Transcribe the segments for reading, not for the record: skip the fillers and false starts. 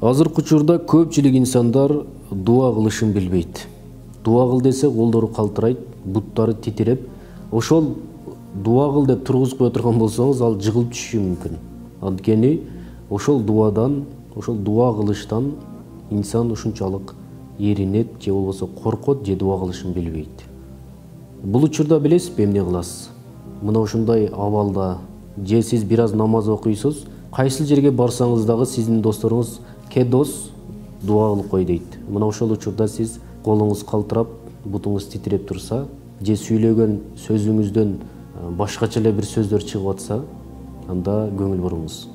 Азыркы учурда көпчүлүк инсандар дуа кылышын билбейт. Дуа кыл десе колдору калтырайт, буттары титиреп, ошол дуа кыл деп тургузуп кое турган болсоңуз, ал жыгылып түшүшү мүмкүн. Анткени ошол дуадан, ошол дуа кылыштан инсан ушунчалык эринет же болбосо коркот же дуа кылышын билбейт. Бул учурда билесизби эмне кыласыз? Мына ушундай абалда же сиз бир аз намаз окуйсуз, кайсыл жерге барсаңыз дагы сиздин досторуңуз "Ке дос, дуа кылып кой" дейт. Мына ошол учурда сиз колуңуз калтырап, бутуңуз титиреп турса, же сүйлөгөн сөзүңүздөн башкача эле бир сөздөр чыгып атса, анда көңүл буруңуз.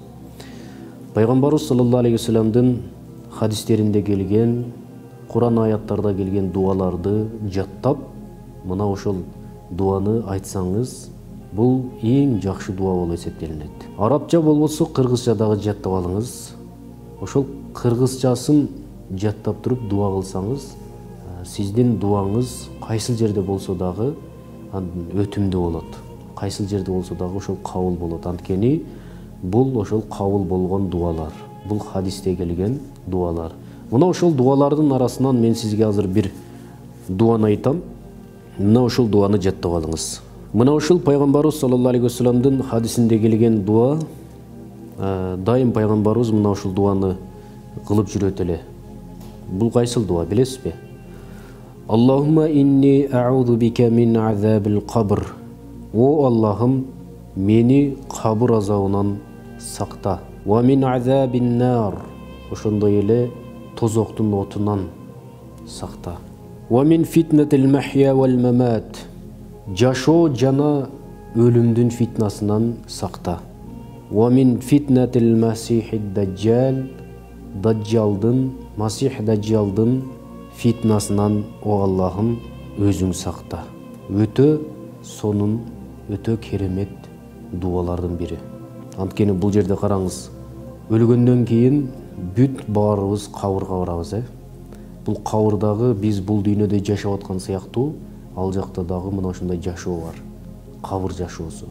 Пайгамбарыбыз саллаллаху алейхи вассаламдын хадистеринде келген, Куран аяттарда келген дуаларды жаттап, мына ошол дуаны айтсаңыз, бул эң жакшы дуа болуп эсептелинет. Арабча болбосо кыргызча дагы жаттап алыңыз. Ошол кыргызчасын жаттап туруп дуа кылсаңыз, сиздин дуаңыз кайсыл жерде болсо дагы өтүмдүү болот. Кайсыл жерде болсо дагы ошол кабыл болот. Анткени бул ошол кабыл болгон дуалар. Бул хадисте келген дуалар. Мына ошол дуалардын арасынан мен сизге азыр бир дуаны айтам. Мына ошол дуаны жаттап алыңыз. Мына ошол пайгамбарыбыз саллаллаху алейхи вассаламдын хадисинде келген дуа, дайым пайгамбарыбыз мына ошол дуаны кылып жүрөт эле. Бул кайсыл дуа билесизби? Аллахумма инни а'удhu бика мин азабил кабр. О Аллахым, мени кабыр азабынан сакта. Ва мин азабин нар. Ошондой эле тозоктун отунан сакта. Ва мин фитнатил махья вал мамат. Жашоо жана өлүмдүн фитнасынан сакта. Ва мин фитнатил масихид даджал. Даджалдын, масих даджалдын фитнасынан, о Аллахым, өзүң сакта. Өтө сонун, өтө керемет дуалардын бири. Анткени бул жерде караңыз, өлгөндөн кийин бүт баарыбыз кабырга барабыз, Бул кабырдагы биз бул дүйнөдө жашап аткан сыяктуу, ал жакта дагы мына ошондой жашоо бар. Кабыр жашоосу.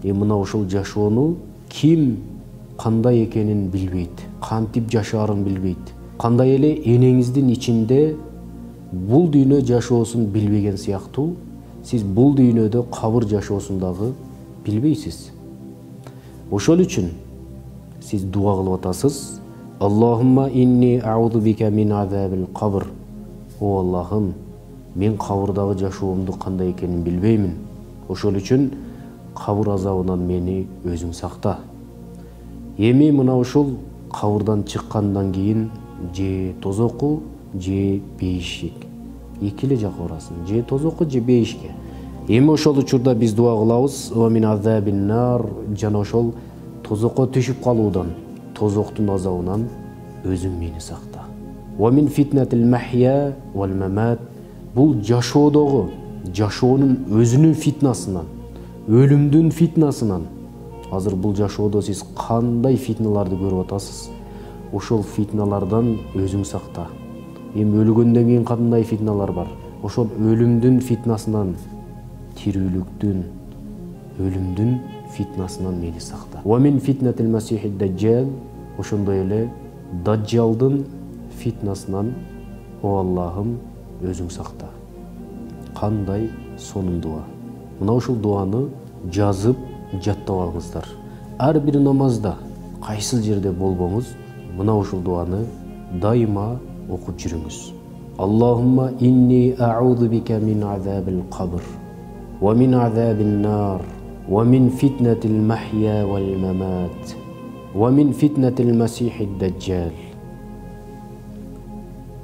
Мына ошол жашоону ким кандай экенин билбейт, кантип жашаарын билбейт. Кандай эле энеңиздин ичинде бул дүйнө жашоосун билбеген сыяктуу, сиз бул дүйнөдө кабыр жашоосун дагы билбейсиз. Ошол үчүн сиз дуа кылып атасыз. Аллахумма инни а'удhu бика мин азабил кабр. О Аллахым, мен кабырдагы жашоомду кандай экенин билбеймин. Ошол үчүн кабыр азабынан мени өзүң сакта. Эми мына ушул кабырдан чыккандан кийин же тозоку, же бейишик. Эки эле жакка барасың, же тозоку, же бейишке. Эми ошол учурда биз дуа кылабыз. Ва мин азабин нар, жана ошол тозокко түшүп калуудан, тозоктун азабынан өзүң мени сакта. Ва мин фитнатил махья вал мамат. Бул жашоодогу, жашоонун өзүнүн фитнасынан, өлүмдүн фитнасынан. Азыр бул жашоодо сиз кандай фитналарды көрүп атасыз? Ошол фитналардан өзүң сакта. Эми өлгөндөн кийин кандай фитналар бар? Ошол өлүмдүн фитнасынан, тирүүлүктүн, өлүмдүн фитнасынан мени сакта. Ва мин фитнатил масихид даджал. Ошондой эле даджалдын фитнасынан, о Аллахым, өзүң сакта. Кандай сонун дуа. Мына ушул дуаны жазып жаттап алыңыздар. Ар бир намазда, кайсыл жерде болбоңуз, мына ушул дуаны дайыма окуп жүрүңүз. Аллахумма инни а'удhu бика мин азабил кабр. Ва мин азабин нар. Ва мин фитнатил махья вал мамат. Ва мин фитнатил масихид даджал.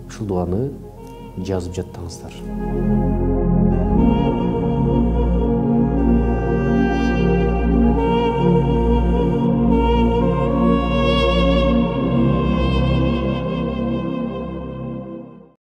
Ушул дуаны жазып жаттаңыздар.